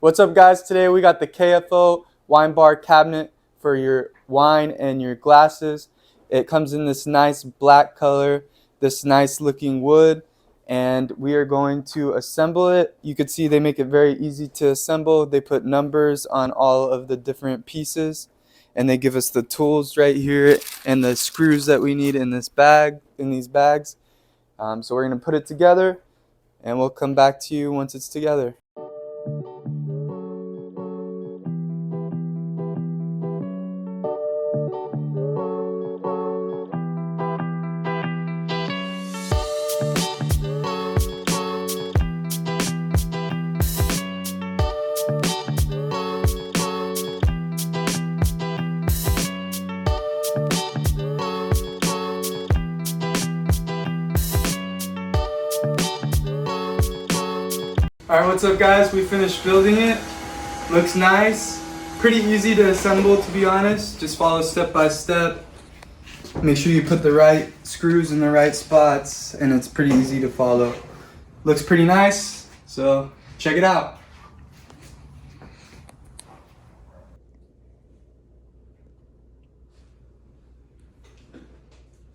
What's up, guys? Today we got the KFO wine bar cabinet for your wine and your glasses. It comes in this nice black color, this nice looking wood, and we are going to assemble it. You can see they make it very easy to assemble. They put numbers on all of the different pieces, and they give us the tools right here and the screws that we need in this bag, in these bags. So we're going to put it together, and we'll come back to you once it's together. Alright, what's up, guys? We finished building it. Looks nice. Pretty easy to assemble, to be honest. Just follow step by step. Make sure you put the right screws in the right spots, and it's pretty easy to follow. Looks pretty nice, so check it out.